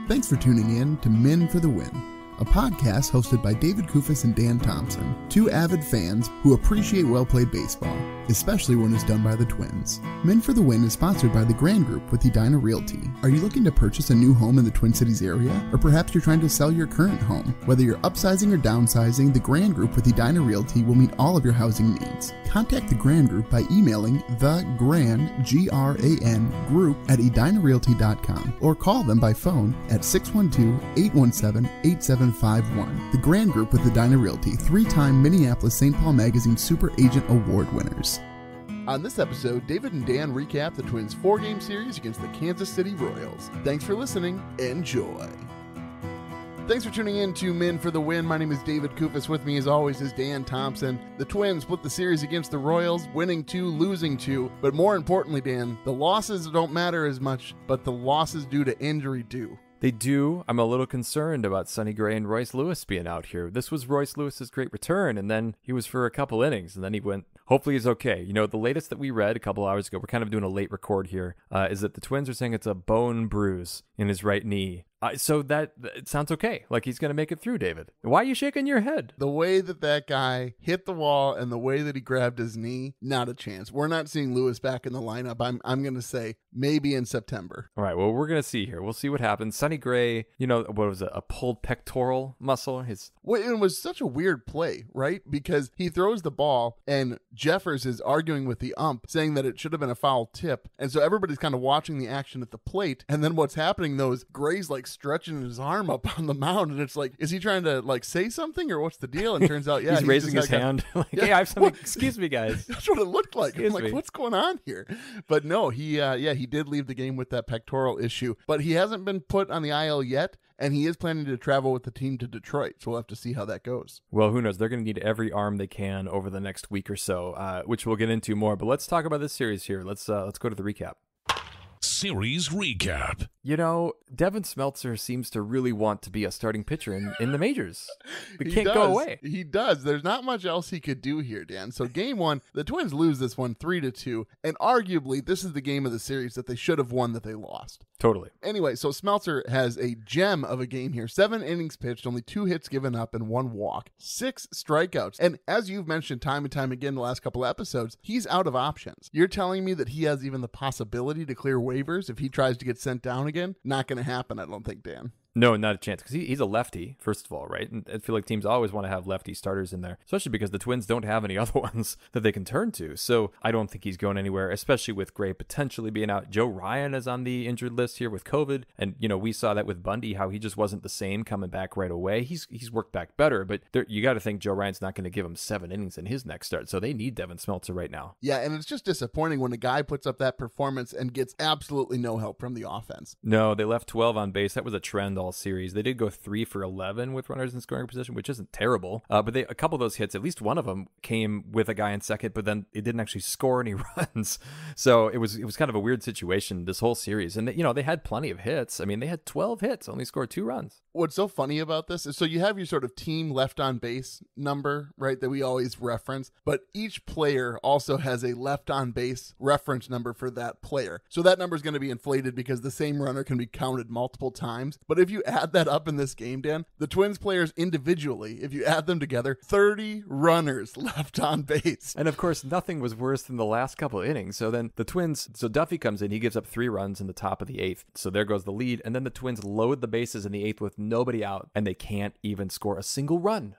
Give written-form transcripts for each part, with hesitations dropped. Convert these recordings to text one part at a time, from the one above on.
Thanks for tuning in to Men for the Win, a podcast hosted by David Kufis and Dan Thompson, two avid fans who appreciate well-played baseball, especially when it's done by the Twins. Men for the Win is sponsored by the Grand Group with Edina Realty. Are you looking to purchase a new home in the Twin Cities area? Or perhaps you're trying to sell your current home? Whether you're upsizing or downsizing, the Grand Group with Edina Realty will meet all of your housing needs. Contact the Grand Group by emailing thegran, G-R-A-N, group at edinarealty.com or call them by phone at 612-817-8751. The Grand Group with Edina Realty, 3-time Minneapolis-St. Paul Magazine Super Agent Award winners. On this episode, David and Dan recap the Twins' 4-game series against the Kansas City Royals. Thanks for listening. Enjoy. Thanks for tuning in to Men for the Win. My name is David Kufis. With me, as always, is Dan Thompson. The Twins split the series against the Royals, winning 2, losing 2. But more importantly, Dan, the losses don't matter as much, but the losses due to injury do. They do. I'm a little concerned about Sonny Gray and Royce Lewis being out here. This was Royce Lewis's great return, and then he was for a couple innings, and then he went. Hopefully he's okay. You know, the latest that we read a couple hours ago, we're kind of doing a late record here, is that the Twins are saying it's a bone bruise in his right knee. So that it sounds okay. Like he's going to make it through, David. Why are you shaking your head? The way that guy hit the wall and the way that he grabbed his knee, not a chance. We're not seeing Lewis back in the lineup. I'm going to say maybe in September. All right, well, we're going to see here. We'll see what happens. Sonny Gray, you know, what was it, a pulled pectoral muscle? Well, it was such a weird play, right? Because he throws the ball and Jeffers is arguing with the ump, saying that it should have been a foul tip. And so everybody's kind of watching the action at the plate. And then what's happening, though, is Gray's like stretching his arm up on the mound. And it's like, is he trying to like say something or what's the deal? And turns out, yeah, he's raising his hand. Like, hey, I have something. Excuse me, guys. That's what it looked like. I'm like, what's going on here? But no, he did leave the game with that pectoral issue. But he hasn't been put on the IL yet. And he is planning to travel with the team to Detroit, so we'll have to see how that goes. Well, who knows? They're going to need every arm they can over the next week or so, which we'll get into more. But let's talk about this series here. Let's go to the recap. Series recap. You know, Devin Smeltzer seems to really want to be a starting pitcher in the majors. He can't go away. He does. There's not much else he could do here, Dan. So game 1, the Twins lose this one 3-2, and arguably this is the game of the series that they should have won that they lost. Totally. Anyway, so Smeltzer has a gem of a game here. 7 innings pitched, only 2 hits given up, and 1 walk. 6 strikeouts. And as you've mentioned time and time again the last couple of episodes, he's out of options. You're telling me that he has even the possibility to clear waivers if he tries to get sent down again? Not going to happen, I don't think, Dan. No, not a chance, because he's a lefty, first of all, right? And I feel like teams always want to have lefty starters in there, especially because the Twins don't have any other ones that they can turn to. So I don't think he's going anywhere, especially with Gray potentially being out. Joe Ryan is on the injured list here with COVID. And, you know, we saw that with Bundy, how he just wasn't the same coming back right away. He's worked back better, but you got to think Joe Ryan's not going to give him 7 innings in his next start. So they need Devin Smeltzer right now. Yeah, and it's just disappointing when a guy puts up that performance and gets absolutely no help from the offense. No, they left 12 on base. That was a trend all series. They did go 3 for 11 with runners in scoring position, which isn't terrible. But a couple of those hits, at least one of them came with a guy in second, but then it didn't actually score any runs. So it was kind of a weird situation this whole series. And they had plenty of hits. I mean, they had 12 hits, only scored 2 runs. What's so funny about this is, so you have your sort of team left on base number, right, that we always reference, but each player also has a left on base reference number for that player. So that number is going to be inflated because the same runner can be counted multiple times. But if you add that up in this game, Dan, the Twins players individually, if you add them together, 30 runners left on base. And of course, nothing was worse than the last couple of innings. So then the Twins, so Duffy comes in, he gives up 3 runs in the top of the 8th. So there goes the lead. And then the Twins load the bases in the 8th with nobody out, and they can't even score a single run.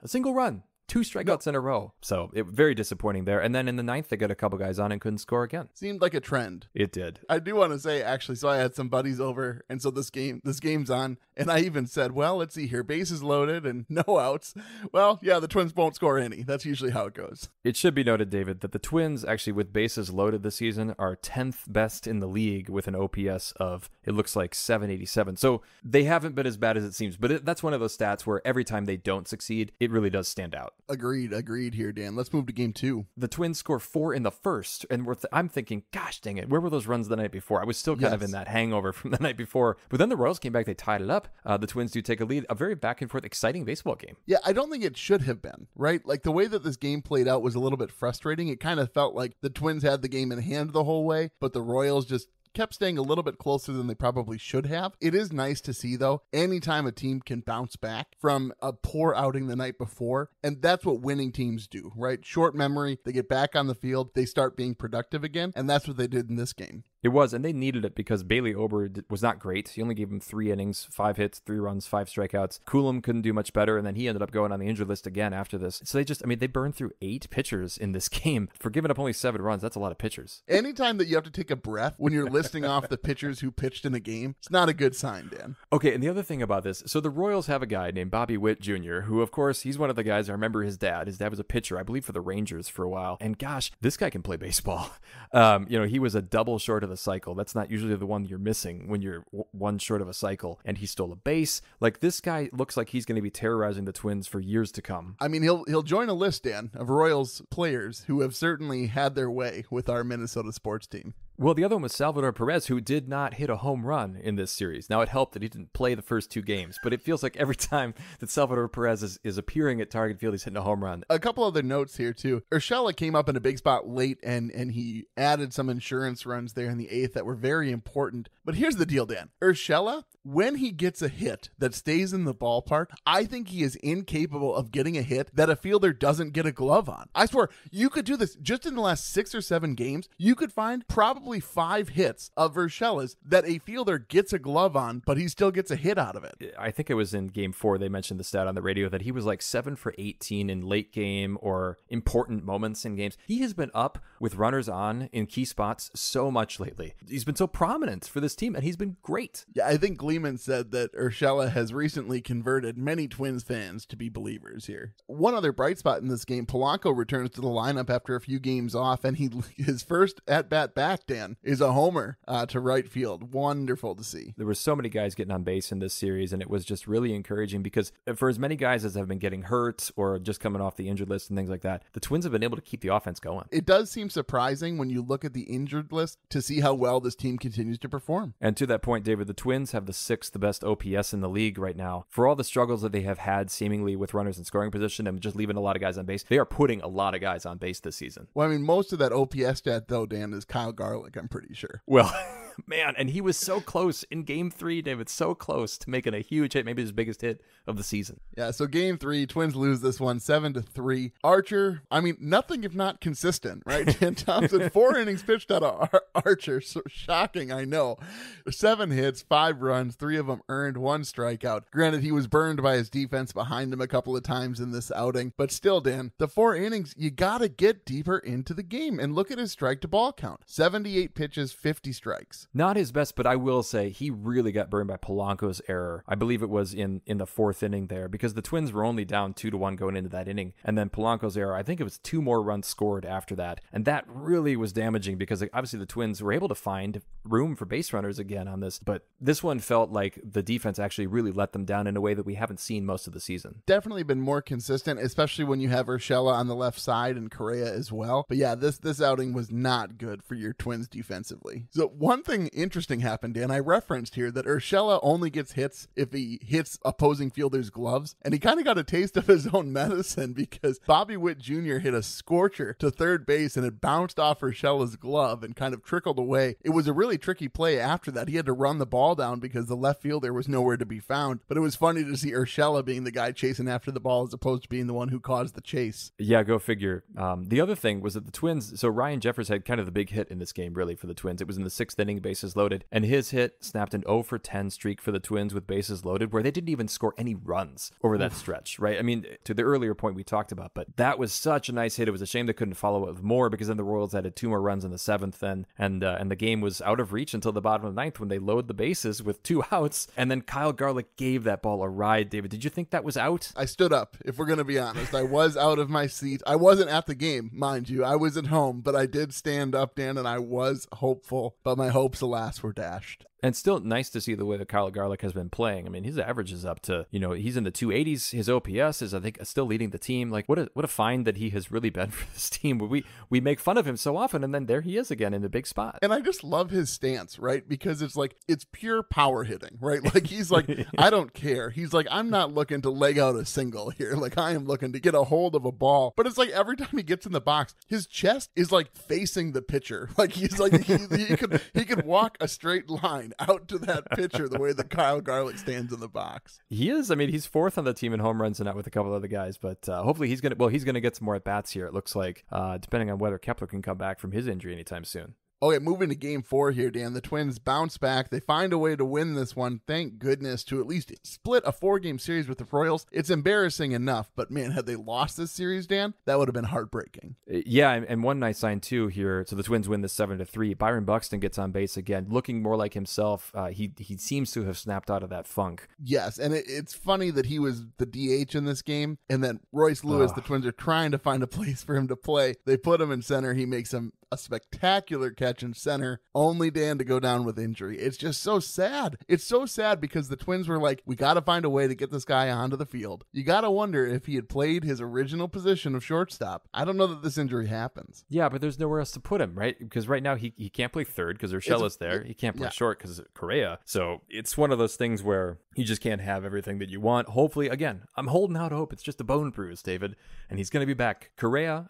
2 strikeouts in a row. So it very disappointing there. And then in the 9th, they got a couple guys on and couldn't score again. Seemed like a trend. It did. I do want to say, actually, so I had some buddies over, and so this game's on, and I even said, well, let's see here, bases loaded and no outs. Well, yeah, the Twins won't score any. That's usually how it goes. It should be noted, David, that the Twins, actually, with bases loaded this season, are 10th best in the league with an OPS of, it looks like, 787. So they haven't been as bad as it seems, but that's one of those stats where every time they don't succeed, it really does stand out. Agreed here, Dan. Let's move to game 2. The Twins score 4 in the first, and I'm thinking, gosh dang it, where were those runs the night before? I was still kind of in that hangover from the night before. But then the Royals came back, they tied it up. The Twins do take a lead. A very back and forth, exciting baseball game. Yeah, I don't think it should have been, right? Like the way that this game played out was a little bit frustrating. It kind of felt like the Twins had the game in hand the whole way, but the Royals just kept staying a little bit closer than they probably should have. It is nice to see, though, anytime a team can bounce back from a poor outing the night before, and that's what winning teams do, right? Short memory, they get back on the field, they start being productive again, and that's what they did in this game. It was, and they needed it because Bailey Ober was not great. He only gave him 3 innings, 5 hits, 3 runs, 5 strikeouts. Coulomb couldn't do much better, and then he ended up going on the injured list again after this. So they burned through 8 pitchers in this game. For giving up only 7 runs, that's a lot of pitchers. Anytime that you have to take a breath when you're listing off the pitchers who pitched in a game, it's not a good sign, Dan. Okay, and the other thing about this, so the Royals have a guy named Bobby Witt Jr., who, of course, he's one of the guys, I remember his dad. His dad was a pitcher, I believe, for the Rangers for a while. And gosh, this guy can play baseball. He was a double short of the cycle. That's not usually the one you're missing when you're one short of a cycle, and he stole a base. Like, this guy looks like he's going to be terrorizing the Twins for years to come. I mean, he'll join a list, Dan, of Royals players who have certainly had their way with our Minnesota sports team. Well, the other one was Salvador Perez, who did not hit a home run in this series. Now, it helped that he didn't play the first 2 games, but it feels like every time that Salvador Perez is appearing at Target Field, he's hitting a home run. A couple other notes here, too. Urshela came up in a big spot late, and he added some insurance runs there in the 8th that were very important. But here's the deal, Dan. Urshela, when he gets a hit that stays in the ballpark, I think he is incapable of getting a hit that a fielder doesn't get a glove on. I swear, you could do this just in the last 6 or 7 games. You could find probably 5 hits of Urshela's that a fielder gets a glove on, but he still gets a hit out of it. I think it was in game 4, they mentioned the stat on the radio that he was like 7 for 18 in late game or important moments in games. He has been up with runners on in key spots so much lately. He's been so prominent for this team, and he's been great. Yeah, I think Gleeman said that Urshela has recently converted many Twins fans to be believers here. One other bright spot in this game, Polanco returns to the lineup after a few games off, and his first at-bat back, Dan, is a homer to right field. Wonderful to see. There were so many guys getting on base in this series, and it was just really encouraging because for as many guys as have been getting hurt or just coming off the injured list and things like that, the Twins have been able to keep the offense going. It does seem surprising when you look at the injured list to see how well this team continues to perform. And to that point, David, the Twins have the 6th best OPS in the league right now. For all the struggles that they have had seemingly with runners in scoring position and just leaving a lot of guys on base, they are putting a lot of guys on base this season. Well, I mean, most of that OPS stat, though, Dan, is Kyle Garlick, I'm pretty sure. Well, man, and he was so close in game 3, David, so close to making a huge hit, maybe his biggest hit of the season. Yeah, so game 3, Twins lose this one 7-3. Archer, I mean, nothing if not consistent, right? Dan Thompson, 4 innings pitched out of Archer. So shocking, I know. 7 hits, 5 runs, 3 of them earned, 1 strikeout. Granted, he was burned by his defense behind him a couple of times in this outing, but still, Dan, the 4 innings, you gotta get deeper into the game, and look at his strike to ball count. 78 pitches, 50 strikes. Not his best, but I will say he really got burned by Polanco's error. I believe it was in the 4th inning there, because the Twins were only down 2-1 going into that inning, and then Polanco's error, I think it was 2 more runs scored after that, and that really was damaging because obviously the Twins were able to find room for base runners again on this, but this one felt like the defense actually really let them down in a way that we haven't seen most of the season. Definitely been more consistent, especially when you have Urshela on the left side and Correa as well. But yeah, this outing was not good for your Twins defensively. So one thing interesting happened, Dan. I referenced here that Urshela only gets hits if he hits opposing fielders' gloves, and he kind of got a taste of his own medicine because Bobby Witt Jr. hit a scorcher to third base and it bounced off Urshela's glove and kind of trickled away. It was a really tricky play after that. He had to run the ball down because the left fielder was nowhere to be found, but it was funny to see Urshela being the guy chasing after the ball as opposed to being the one who caused the chase. Yeah, go figure. The other thing was that the Twins, so Ryan Jeffers had kind of the big hit in this game really for the Twins. It was in the 6th inning, bases loaded, and his hit snapped an 0-for-10 streak for the Twins with bases loaded where they didn't even score any runs over that stretch, right? I mean, to the earlier point we talked about, but that was such a nice hit. It was a shame they couldn't follow it with more because then the Royals added 2 more runs in the 7th and the game was out of reach until the bottom of the 9th when they load the bases with 2 outs, and then Kyle Garlick gave that ball a ride. David, did you think that was out? I stood up, if we're going to be honest. I was out of my seat. I wasn't at the game, mind you. I was at home, but I did stand up, Dan, and I was hopeful, but my hopes, alas, were dashed. And still nice to see the way that Kyle Garlick has been playing. I mean, his average is up to, he's in the 280s. His OPS is, I think, still leading the team. Like, what a find that he has really been for this team. We make fun of him so often, and then there he is again in the big spot. And I just love his stance, right? Because it's like, it's pure power hitting, right? Like, he's like, I don't care. He's like, I'm not looking to leg out a single here. Like, I am looking to get a hold of a ball. But it's like every time he gets in the box, his chest is like facing the pitcher. Like, he's like, he could walk a straight line out to that pitcher the way that Kyle Garlick stands in the box. He is. I mean, he's fourth on the team in home runs and out with a couple other guys, but hopefully he's gonna get some more at bats here. It looks like, depending on whether Kepler can come back from his injury anytime soon. Okay, moving to game 4 here, Dan. The Twins bounce back. They find a way to win this one, thank goodness, to at least split a 4-game series with the Royals. It's embarrassing enough, but man, had they lost this series, Dan, that would have been heartbreaking. Yeah, and one nice sign too here. So the Twins win this 7-3. Byron Buxton gets on base again, looking more like himself. He seems to have snapped out of that funk. Yes, and it's funny that he was the DH in this game, and then Royce Lewis, the Twins are trying to find a place for him to play. They put him in center. He makes a spectacular catch in center, only Dan to go down with injury. It's just so sad. It's so sad because the Twins were like, we got to find a way to get this guy onto the field. You got to wonder if he had played his original position of shortstop. I don't know that this injury happens. Yeah, but there's nowhere else to put him, right? Because right now he can't play third because Urshela's there. He can't play short because of Correa. So it's one of those things where you just can't have everything that you want. Hopefully, again, I'm holding out hope. It's just a bone bruise, David, and he's going to be back. Correa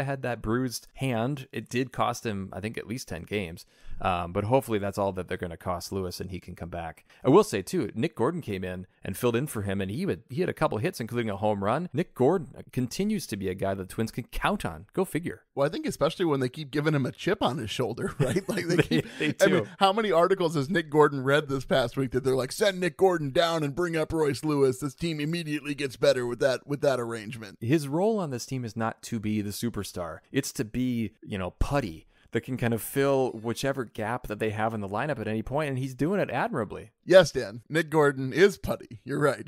had that bruised hand. It did cost him, I think, at least 10 games. But hopefully that's all that they're going to cost Lewis and he can come back. I will say, too, Nick Gordon came in and filled in for him, and he had a couple hits, including a home run. Nick Gordon continues to be a guy that the Twins can count on. Go figure. Well, I think especially when they keep giving him a chip on his shoulder, right? Like they do. I mean, how many articles has Nick Gordon read this past week that they're like, send Nick Gordon down and bring up Royce Lewis. This team immediately gets better with that arrangement. His role on this team is not to be the superstar. It's to be, putty that can kind of fill whichever gap that they have in the lineup at any point, and he's doing it admirably. Yes, Dan. Nick Gordon is putty. You're right.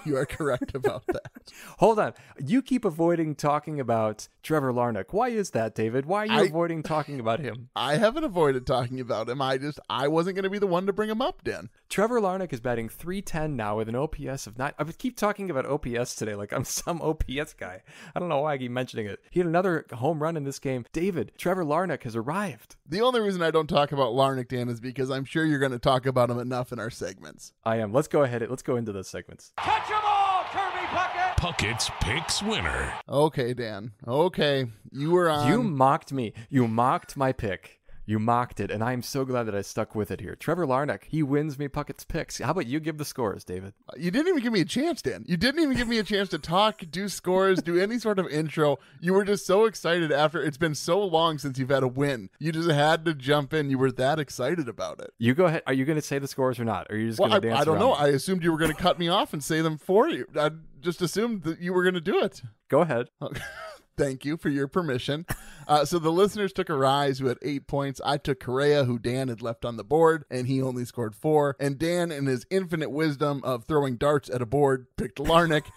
You are correct about that. Hold on. You keep avoiding talking about Trevor Larnach. Why is that, David? Why are you avoiding talking about him? I haven't avoided talking about him. I wasn't going to be the one to bring him up, Dan. Trevor Larnach is batting .310 now with an OPS of 9. I would keep talking about OPS today like I'm some OPS guy. I don't know why I keep mentioning it. He had another home run in this game. David, Trevor Larnach has arrived. The only reason I don't talk about Larnach, Dan, is because I'm sure you're going to talk about him enough in our segments. I am. Let's go ahead. Let's go into those segments. Catch 'em all, Kirby Puckett! Puckett's Picks winner. Okay, Dan. Okay. You were on. You mocked me. You mocked my pick. You mocked it, and I'm so glad that I stuck with it here. Trevor Larnach, he wins me Puckett's picks. How about you give the scores, David? You didn't even give me a chance, Dan. You didn't even give me a chance to talk, do scores, do any sort of intro. You were just so excited after. It's been so long since you've had a win. You just had to jump in. You were that excited about it. You go ahead. Are you going to say the scores or not? Or are you just going to dance I don't around? know. I assumed you were going to cut me off and say them for you. I just assumed that you were going to do it. Go ahead. Okay. Thank you for your permission. So the listeners took Arraez, who had 8 points. I took Correa, who Dan had left on the board, and he only scored 4. And Dan, in his infinite wisdom of throwing darts at a board, picked Larnach,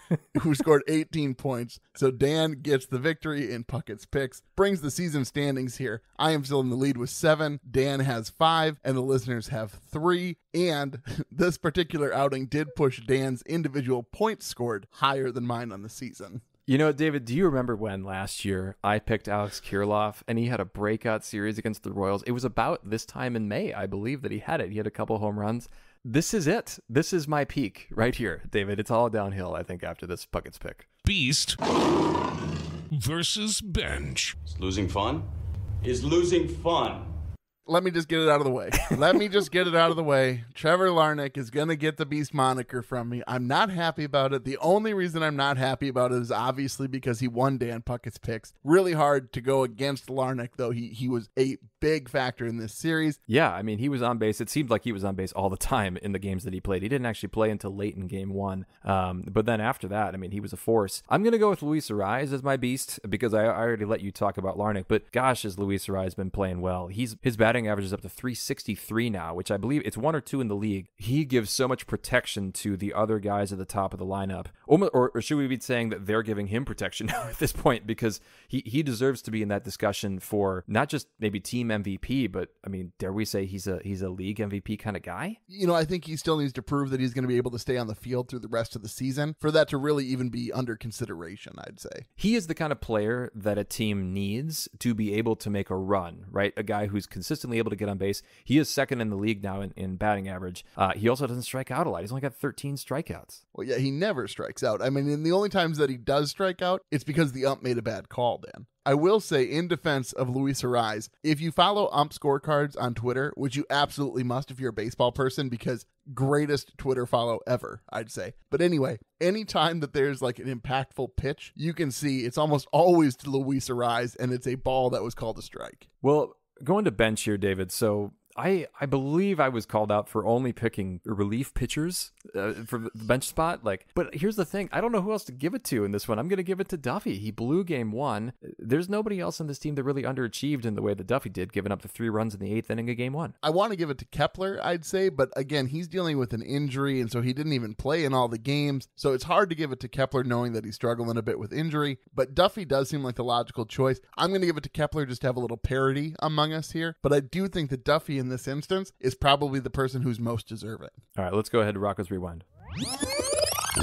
who scored 18 points. So Dan gets the victory in Puckett's picks, brings the season standings here. I am still in the lead with 7. Dan has 5, and the listeners have 3. And this particular outing did push Dan's individual points scored higher than mine on the season. You know, David, do you remember when last year I picked Alex Kirilloff and he had a breakout series against the Royals? It was about this time in May, I believe, that he had it. He had a couple home runs. This is it. This is my peak right here, David. It's all downhill, I think, after this Puckett's pick. Beast versus Bench. Is losing fun? Is losing fun? Let me just get it out of the way. Trevor Larnach is going to get the Beast moniker from me. I'm not happy about it. The only reason I'm not happy about it is obviously because he won Dan Puckett's picks. Really hard to go against Larnach, though. He was a big factor in this series. Yeah, I mean, he was on base. It seemed like he was on base all the time in the games that he played. He didn't actually play until late in game 1. But then after that, I mean, he was a force. I'm going to go with Luis Arraez as my Beast because I already let you talk about Larnach. But gosh, has Luis Arraez been playing well. His batting average is up to 363 now, which I believe it's 1 or 2 in the league. He gives so much protection to the other guys at the top of the lineup. Or should we be saying that they're giving him protection now at this point? Because he deserves to be in that discussion for not just maybe team MVP, but I mean, dare we say he's a league MVP kind of guy? I think he still needs to prove that he's going to be able to stay on the field through the rest of the season for that to really even be under consideration, I'd say. He is the kind of player that a team needs to be able to make a run, right? A guy who's consistently able to get on base. He is second in the league now in batting average. He also doesn't strike out a lot. He's only got 13 strikeouts. Well, yeah, he never strikes out. I mean, in the only times that he does strike out, it's because the ump made a bad call, Dan. I will say, in defense of Luis Arraez, if you follow ump scorecards on Twitter, which you absolutely must if you're a baseball person, because greatest Twitter follow ever, I'd say. But anyway, anytime that there's like an impactful pitch, you can see it's almost always to Luis Arraez, and it's a ball that was called a strike. Well, going to bench here, David. So I believe I was called out for only picking relief pitchers for the bench spot. But here's the thing. I don't know who else to give it to in this one. I'm going to give it to Duffy. He blew game one. There's nobody else on this team that really underachieved in the way that Duffy did, giving up the 3 runs in the 8th inning of game one. I want to give it to Kepler, I'd say, but again, he's dealing with an injury, and so he didn't even play in all the games. So it's hard to give it to Kepler knowing that he's struggling a bit with injury, but Duffy does seem like the logical choice. I'm going to give it to Kepler just to have a little parity among us here, but I do think that Duffy in this instance is probably the person who's most deserving. All right, let's go ahead to Rocco's Rewind.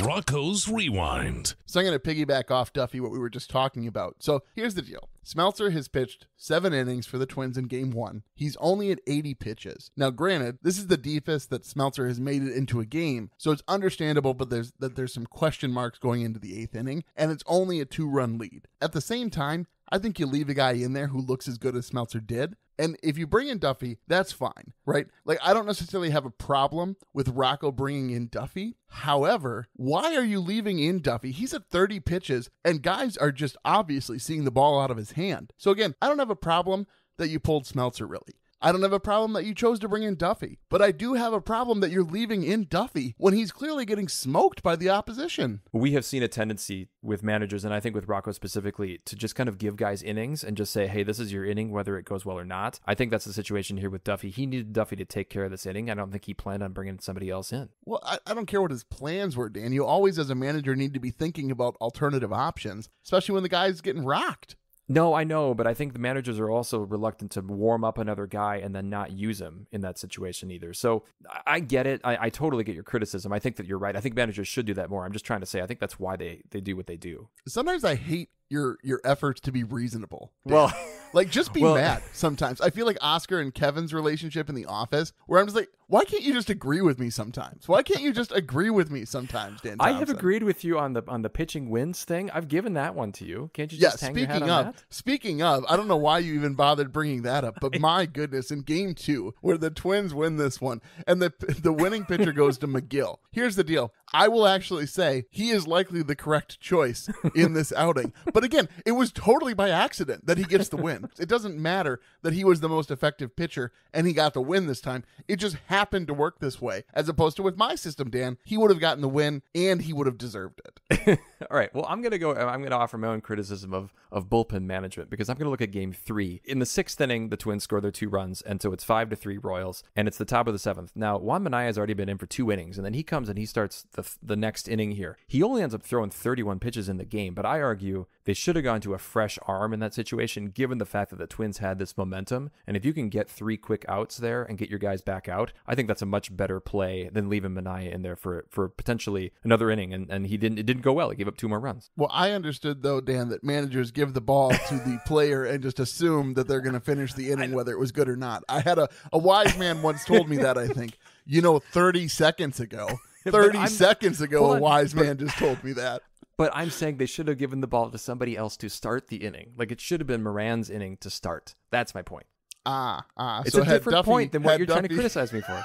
Rocco's Rewind. So I'm going to piggyback off Duffy, what we were just talking about. So here's the deal. Smeltzer has pitched 7 innings for the Twins in game one. He's only at 80 pitches. Now, granted, this is the deepest that Smeltzer has made it into a game, so it's understandable, but there's some question marks going into the 8th inning, and it's only a 2-run lead. At the same time, I think you leave a guy in there who looks as good as Smeltzer did. And if you bring in Duffy, that's fine, right? Like, I don't necessarily have a problem with Rocco bringing in Duffy. However, why are you leaving in Duffy? He's at 30 pitches, and guys are just obviously seeing the ball out of his hand. So again, I don't have a problem that you pulled Smeltzer, really. I don't have a problem that you chose to bring in Duffy, but I do have a problem that you're leaving in Duffy when he's clearly getting smoked by the opposition. We have seen a tendency with managers, and I think with Rocco specifically, to just kind of give guys innings and just say, hey, this is your inning, whether it goes well or not. I think that's the situation here with Duffy. He needed Duffy to take care of this inning. I don't think he planned on bringing somebody else in. Well, I don't care what his plans were, Dan. You always, as a manager, need to be thinking about alternative options, especially when the guy's getting rocked. No, I know, but I think the managers are also reluctant to warm up another guy and then not use him in that situation either. So I get it. I totally get your criticism. I think that you're right. I think managers should do that more. I'm just trying to say I think that's why they do what they do. Sometimes I hate your efforts to be reasonable. Well, like, just be mad sometimes. I feel like Oscar and Kevin's relationship in The Office, where I'm just like, why can't you just agree with me sometimes? Why can't you just agree with me sometimes, Dan Thompson? I have agreed with you on the pitching wins thing. I've given that one to you. Can't you just hang your hat on that? Speaking of, I don't know why you even bothered bringing that up, but my goodness, in game 2, where the Twins win this one, and the winning pitcher goes to McGill. Here's the deal. I will actually say he is likely the correct choice in this outing. But again, it was totally by accident that he gets the win. It doesn't matter that he was the most effective pitcher and he got the win this time. It just happened to work this way. As opposed to with my system, Dan, he would have gotten the win and he would have deserved it. All right. Well, I'm going to offer my own criticism of bullpen management, because I'm going to look at game 3. In the 6th inning, the Twins score their 2 runs, and so it's 5-3 Royals, and it's the top of the 7th. Now, Juan Minaya has already been in for 2 innings, and then he comes and he starts the next inning here. He only ends up throwing 31 pitches in the game, but I argue they should have gone to a fresh arm in that situation, given the fact that the Twins had this momentum. And if you can get 3 quick outs there and get your guys back out, I think that's a much better play than leaving Minaya in there for potentially another inning. And it didn't go well. He gave up 2 more runs. Well, I understood, though, Dan, that managers give the ball to the player and just assume that they're going to finish the inning, whether it was good or not. I had a wise man once told me that, I think, 30 seconds ago. 30 seconds ago, a wise man just told me that. But I'm saying they should have given the ball to somebody else to start the inning. Like, it should have been Moran's inning to start. That's my point. It's so a different point than what you're trying to criticize me for.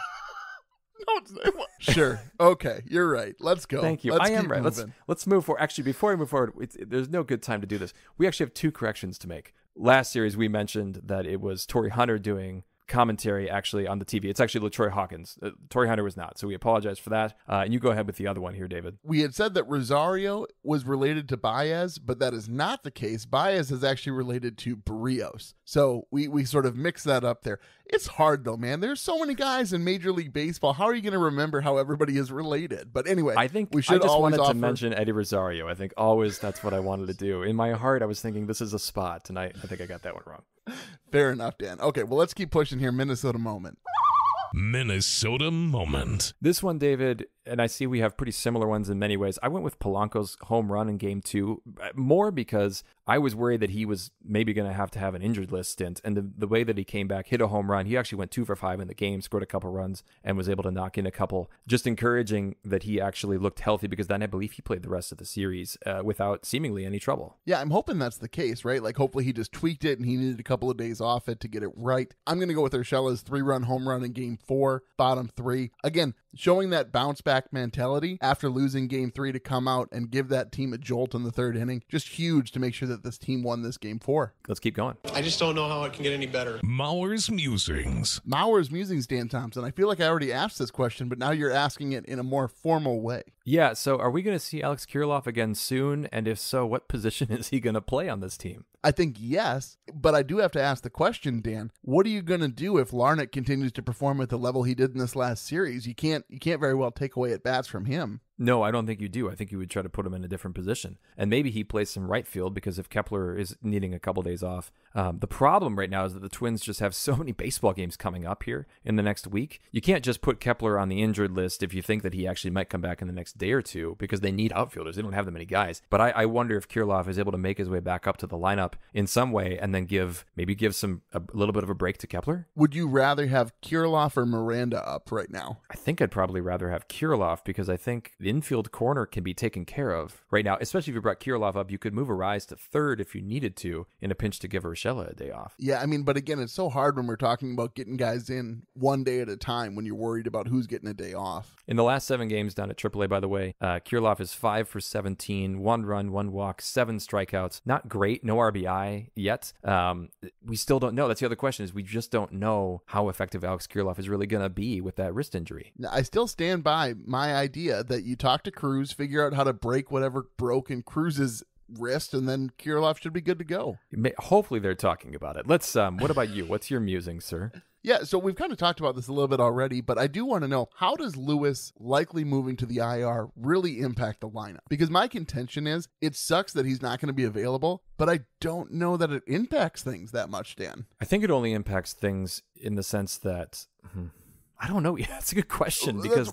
Sure. Okay. You're right. Let's go. Thank you. I am right. Let's move forward. Actually, before we move forward, there's no good time to do this. We actually have 2 corrections to make. Last series, we mentioned that it was Torrey Hunter doing commentary actually on the TV. It's actually LaTroy Hawkins. Torrey Hunter was not, so we apologize for that. And you go ahead with the other one here, David. We had said that Rosario was related to Baez, but that is not the case. Baez is actually related to Barrios. So we sort of mix that up there. It's hard though, man. There's so many guys in Major League Baseball. How are you going to remember how everybody is related? But anyway, I think I just wanted to mention Eddie Rosario. I think always that's what I wanted to do. In my heart, I was thinking this is a spot, and I think I got that one wrong. Fair enough, Dan. Okay, well, let's keep pushing here. Minnesota moment. Minnesota moment. This one, David, and I see we have pretty similar ones in many ways. I went with Polanco's home run in game 2, more because I was worried that he was maybe going to have an injured list stint. And the way that he came back, hit a home run, he actually went 2 for 5 in the game, scored a couple runs, and was able to knock in a couple. Just encouraging that he actually looked healthy, because then I believe he played the rest of the series without seemingly any trouble. Yeah, I'm hoping that's the case, right? Like, hopefully he just tweaked it and he needed a couple of days off it to get it right. I'm going to go with Urshela's 3-run home run in game 4, bottom 3. Again, showing that bounce back mentality after losing game 3 to come out and give that team a jolt in the 3rd inning. Just huge to make sure that this team won this game 4. Let's keep going. I just don't know how it can get any better. Mauer's musings. Mauer's musings, Dan Thompson. I feel like I already asked this question, but now you're asking it in a more formal way. Yeah, so are we going to see Alex Kirilloff again soon? And if so, what position is he going to play on this team? I think yes, but I do have to ask the question, Dan. What are you going to do if Larnach continues to perform at the level he did in this last series? You can't very well take away at bats from him. No, I don't think you do. I think you would try to put him in a different position. And maybe he plays some right field, because if Kepler is needing a couple days off. The problem right now is that the Twins just have so many baseball games coming up here in the next week. You can't just put Kepler on the injured list if you think that he actually might come back in the next day or two, because they need outfielders. They don't have that many guys. But I wonder if Kirilloff is able to make his way back up to the lineup in some way and then give a little bit of a break to Kepler. Would you rather have Kirilloff or Miranda up right now? I think I'd probably rather have Kirilloff, because I think the infield corner can be taken care of right now. Especially if you brought Kirilloff up, you could move Arraez to 3rd if you needed to in a pinch to give Urshela a day off. Yeah, I mean, but again, it's so hard when we're talking about getting guys in one day at a time when you're worried about who's getting a day off. In the last 7 games down at AAA, by the way, Kirilloff is 5 for 17, 1 run, 1 walk, 7 strikeouts. Not great, no RBI yet. We still don't know. That's the other question, is we just don't know how effective Alex Kirilloff is really going to be with that wrist injury. Now, I still stand by my idea that you talk to Cruz, figure out how to break whatever broke in Cruz's wrist, and then Kirilloff should be good to go. Hopefully they're talking about it. Let's. What about you? What's your musings, sir? Yeah, so we've kind of talked about this a little bit already, but I do want to know, how does Lewis likely moving to the IR really impact the lineup? Because my contention is, it sucks that he's not going to be available, but I don't know that it impacts things that much, Dan. I think it only impacts things in the sense that... I don't know. Yeah, that's a good question, because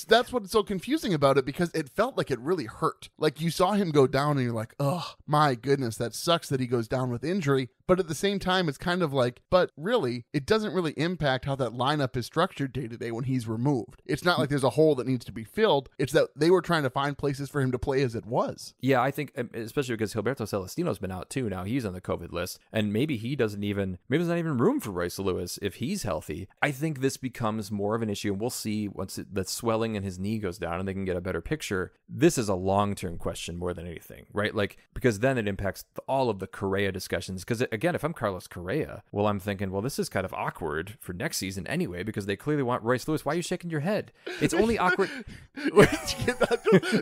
that's what's so confusing about it, because it felt like it really hurt. Like, you saw him go down and you're like, oh my goodness, that sucks that he goes down with injury. But at the same time, it's kind of like, but really, it doesn't really impact how that lineup is structured day to day when he's removed. It's not like there's a hole that needs to be filled. It's that they were trying to find places for him to play as it was. Yeah, I think, especially because Gilberto Celestino's been out too. Now he's on the COVID list, and maybe there's not even room for Royce Lewis if he's healthy. I think this becomes more of an issue, and we'll see once the swelling in his knee goes down and they can get a better picture. This is a long-term question more than anything, right? Like, because then it impacts all of the Correa discussions. Because again, if I'm Carlos Correa, well, I'm thinking, well, this is kind of awkward for next season anyway, because they clearly want Royce Lewis. Why are you shaking your head? It's only awkward.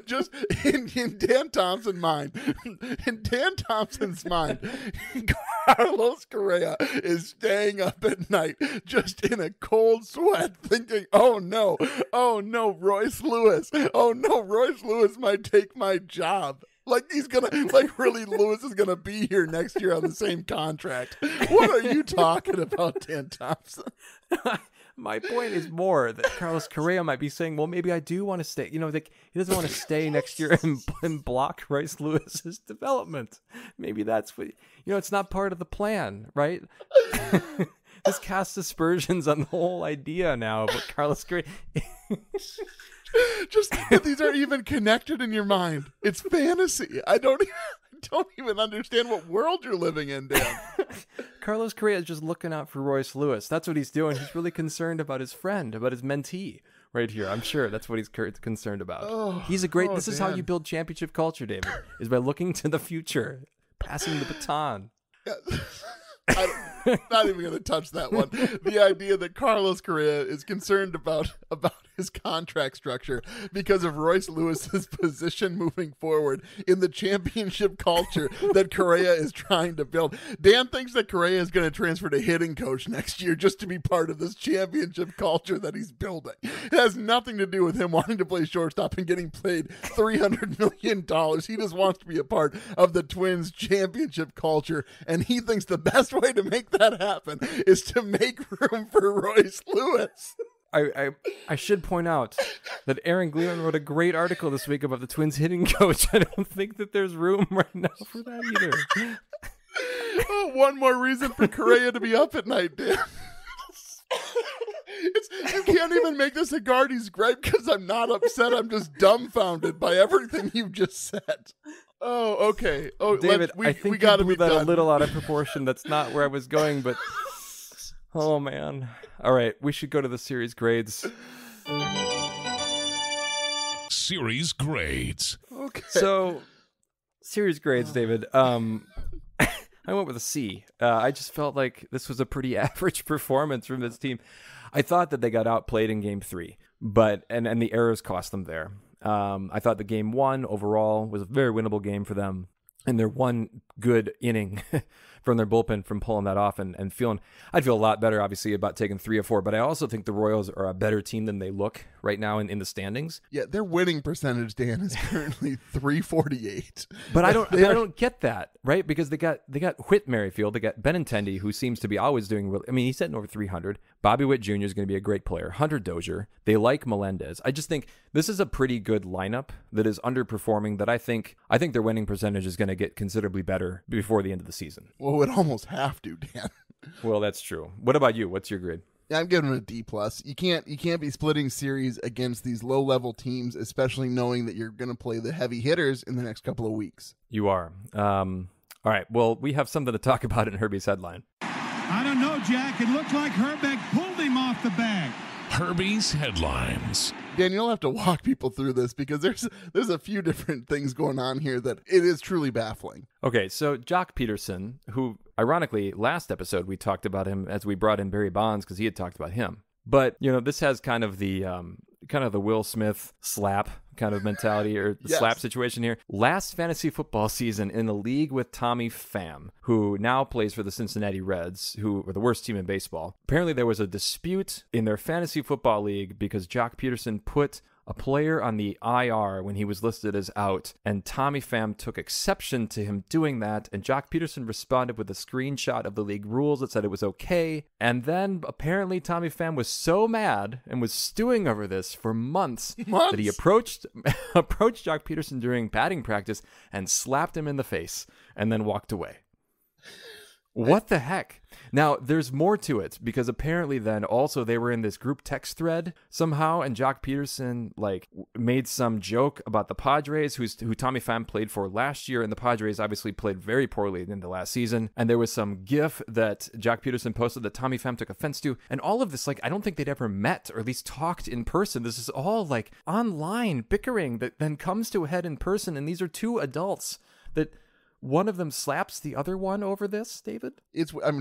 Just in Dan Thompson's mind, Carlos Correa is staying up at night just in a cold sweat thinking, oh no, Royce Lewis might take my job. Like, Lewis is gonna be here next year on the same contract. What are you talking about, Dan Thompson? My point is more that Carlos Correa might be saying, well, maybe I do want to stay. He doesn't want to stay next year and block Royce Lewis's development. Maybe that's what, it's not part of the plan, right? This casts aspersions on the whole idea now about Carlos Correa. Just that these are even connected in your mind. It's fantasy. I don't even understand what world you're living in, Dan. Carlos Correa is just looking out for Royce Lewis. That's what he's doing. He's really concerned about his friend, about his mentee right here. I'm sure that's what he's concerned about. This is how you build championship culture, David, is by looking to the future, passing the baton. Not even going to touch that one. The idea that Carlos Correa is concerned about his contract structure because of Royce Lewis's position moving forward in the championship culture that Correa is trying to build. Dan thinks that Correa is going to transfer to hitting coach next year just to be part of this championship culture that he's building. It has nothing to do with him wanting to play shortstop and getting paid $300 million. He just wants to be a part of the Twins championship culture, and he thinks the best way to make that happen is to make room for Royce Lewis. I should point out that Aaron Gleeman wrote a great article this week about the Twins hitting coach. I don't think that there's room right now for that either. Oh, one more reason for Correa to be up at night, Dan. You can't even make this a Guardy's gripe because I'm not upset. I'm just dumbfounded by everything you've just said. Oh, okay. Oh, David, I think we got to blew that done. A little out of proportion. That's not where I was going, but oh man. All right, we should go to the series grades. Series grades. Okay. So, series grades, David. I went with a C. I just felt like this was a pretty average performance from this team. I thought that they got outplayed in Game 3, but and the errors cost them there. I thought the Game 1 overall was a very winnable game for them, and their one good inning from their bullpen from pulling that off and feeling, I'd feel a lot better, obviously, about taking 3 or 4, but I also think the Royals are a better team than they look right now in the standings. Yeah, their winning percentage, Dan, is currently .348. But I don't get that, right? Because they got Whit Merrifield, they got Benintendi, who seems to be always doing well. I mean, he's hitting over 300. Bobby Witt Jr. is going to be a great player. Hunter Dozier. They like Melendez. I just think this is a pretty good lineup that is underperforming that I think their winning percentage is going to get considerably better before the end of the season. Well, it almost have to, Dan. Well, that's true. What about you? What's your grade? Yeah, I'm giving it a D+. You can't be splitting series against these low-level teams, especially knowing that you're going to play the heavy hitters in the next couple of weeks. You are. All right. Well, we have something to talk about in Herbie's headline. I don't know, Jack. It looked like Herbeck pulled him off the bag. Herbie's headlines. Dan, you'll have to walk people through this because there's a few different things going on here that it is truly baffling. Okay, so Jock Pederson, who ironically last episode we talked about him as we brought in Barry Bonds because he had talked about him. But this has kind of the Will Smith slap kind of mentality or the slap situation here. Last fantasy football season in the league with Tommy Pham, who now plays for the Cincinnati Reds, who are the worst team in baseball. Apparently there was a dispute in their fantasy football league because Jock Pederson put a player on the IR when he was listed as out, and Tommy Pham took exception to him doing that, and Jock Pederson responded with a screenshot of the league rules that said it was okay, and then apparently Tommy Pham was so mad and was stewing over this for months? That he approached Jock Pederson during batting practice and slapped him in the face and then walked away. What the heck? Now, there's more to it because apparently then also they were in this group text thread somehow, and Jock Pederson made some joke about the Padres, who Tommy Pham played for last year, and the Padres obviously played very poorly in the last season. And there was some gif that Jock Pederson posted that Tommy Pham took offense to, and all of this, I don't think they'd ever met or at least talked in person. This is all online bickering that then comes to a head in person, and these are two adults that one of them slaps the other one over this, David?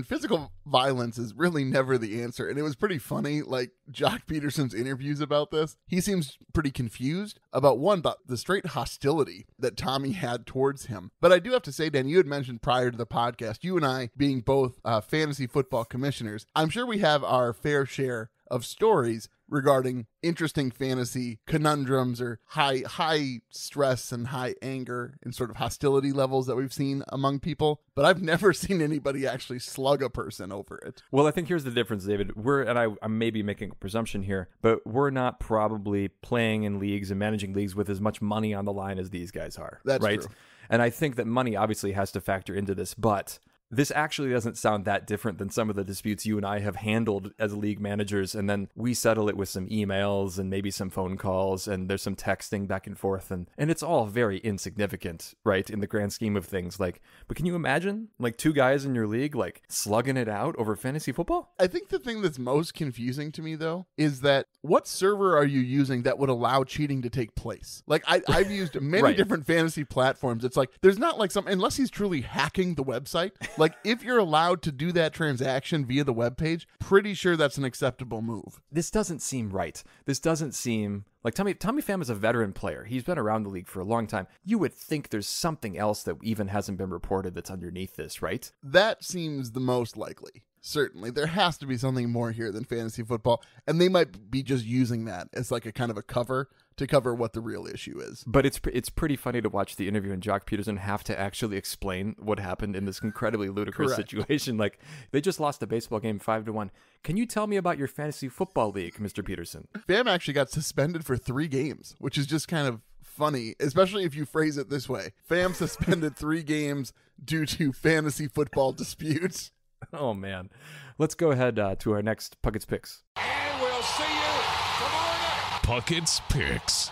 Physical violence is really never the answer. And it was pretty funny, Jock Pederson's interviews about this. He seems pretty confused about the straight hostility that Tommy had towards him. But I do have to say, Dan, you had mentioned prior to the podcast, you and I being both fantasy football commissioners, I'm sure we have our fair share of stories regarding interesting fantasy conundrums or high stress and high anger and sort of hostility levels that we've seen among people, but I've never seen anybody actually slug a person over it. Well, I think here's the difference, David. I'm maybe making a presumption here, but we're not probably playing in leagues and managing leagues with as much money on the line as these guys are. That's right? True. And I think that money obviously has to factor into this, but this actually doesn't sound that different than some of the disputes you and I have handled as league managers, and then we settle it with some emails and maybe some phone calls, and there's some texting back and forth, and it's all very insignificant, right, in the grand scheme of things. But can you imagine, two guys in your league, slugging it out over fantasy football? I think the thing that's most confusing to me, though, is that what server are you using that would allow cheating to take place? I've used many right. different fantasy platforms. It's there's not unless he's truly hacking the website, Like, if you're allowed to do that transaction via the webpage, pretty sure that's an acceptable move. This doesn't seem right. This doesn't seem like Tommy Pham is a veteran player. He's been around the league for a long time. You would think there's something else that even hasn't been reported that's underneath this, right? That seems the most likely. Certainly. There has to be something more here than fantasy football, and they might be just using that as like a kind of a cover to cover what the real issue is. But it's pretty funny to watch the interview and Jock Pederson have to actually explain what happened in this incredibly ludicrous situation. Like, they just lost a baseball game 5-1. Can you tell me about your fantasy football league, Mr. Pederson? Pham actually got suspended for 3 games, which is just kind of funny, especially if you phrase it this way. Pham suspended 3 games due to fantasy football disputes. Oh, man. Let's go ahead to our next Puckett's Picks. And we'll see you tomorrow night. Puckett's Picks.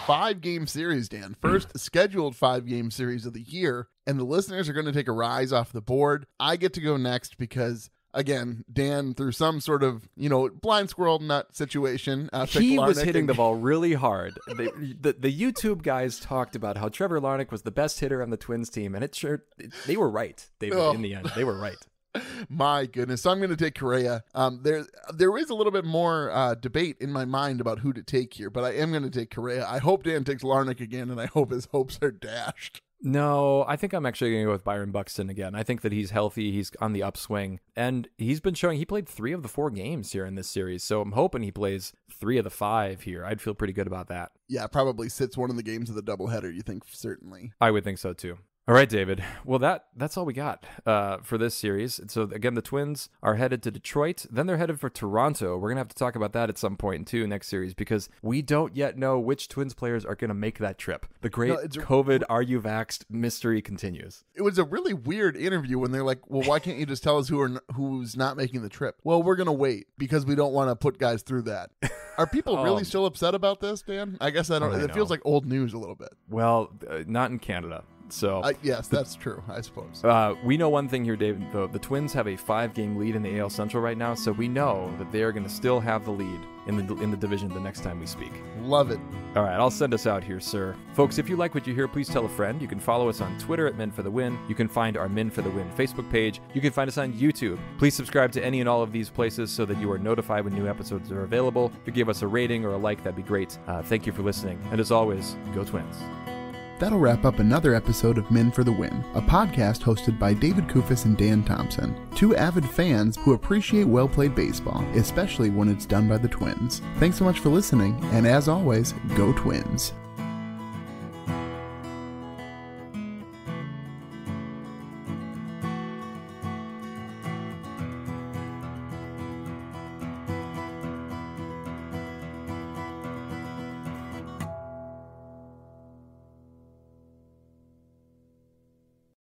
5-game series, Dan. First scheduled 5-game series of the year, and the listeners are going to take a rise off the board. I get to go next because, again, Dan, through some sort of, blind squirrel nut situation, he was hitting the ball really hard. The YouTube guys talked about how Trevor Larnach was the best hitter on the Twins team, and they were right. In the end, they were right. My goodness. So I'm going to take Correa. There is a little bit more debate in my mind about who to take here, but I am going to take Correa. I hope Dan takes Larnach again, and I hope his hopes are dashed. No, I think I'm actually going to go with Byron Buxton again. I think that he's healthy. He's on the upswing. And he's been showing he played 3 of the 4 games here in this series. So I'm hoping he plays 3 of the 5 here. I'd feel pretty good about that. Yeah, probably sits one of the games of the doubleheader, you think, certainly. I would think so, too. All right, David. Well, that's all we got for this series. So, again, the Twins are headed to Detroit. Then they're headed for Toronto. We're going to have to talk about that at some point, too, next series, because we don't yet know which Twins players are going to make that trip. The great COVID, are you vaxxed mystery continues. It was a really weird interview when they're like, well, why can't you just tell us who's not making the trip? Well, we're going to wait because we don't want to put guys through that. Are people really still upset about this, Dan? I guess I don't. It feels like old news a little bit. Well, not in Canada. So yes, that's true, I suppose. We know one thing here, David, though. The Twins have a 5-game lead in the AL Central right now, so we know that they are going to still have the lead in the division the next time we speak. Love it. All right, I'll send us out here, sir. Folks, if you like what you hear, please tell a friend. You can follow us on Twitter at Men for the Win. You can find our Men for the Win Facebook page. You can find us on YouTube. Please subscribe to any and all of these places so that you are notified when new episodes are available. If you give us a rating or a like, that'd be great. Thank you for listening. And as always, go Twins. That'll wrap up another episode of Men for the Win, a podcast hosted by David Kufis and Dan Thompson, 2 avid fans who appreciate well-played baseball, especially when it's done by the Twins. Thanks so much for listening, and as always, go Twins.